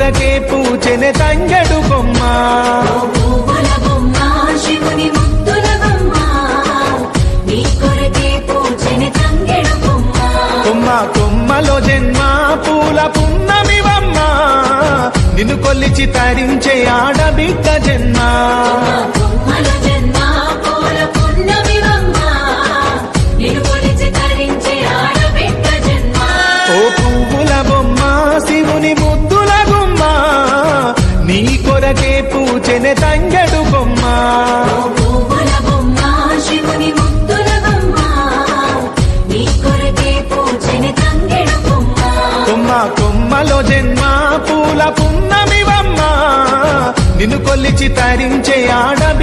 కొరకే పూచెనే తంగెడు కొమ్మ శివుని ముద్దుల బొమ్మ నీ కొరకే పూచెనే తంగెడు కొమ్మ కొమ్మ కొమ్మలో జన్మ పూల పున్నమివమ్మ నిన్ను కొల్లిచి తరించే ఆడబిడ్డ జన్మ కొమ్మలో జన్మ పూల పున్నమివమ్మ నిన్ను కొలిచి తరించే ఆడబిడ్డ జన్మ ఓ పువ్వుల బొమ్మ శివుని ముద్దుల గుమ్మ నీ కొరకే పూచెనే తంగెడు కొమ్మ పువ్వుల బొమ్మ శివుని ముద్దుల బొమ్మ నీ కొరకే పూచెనే తంగెడు కొమ్మ కొమ్మ కొమ్మలో జన్మ పూల పున్నమివమ్మ నిన్ను కొల్లిచి తరించే ఆడబిడ్డ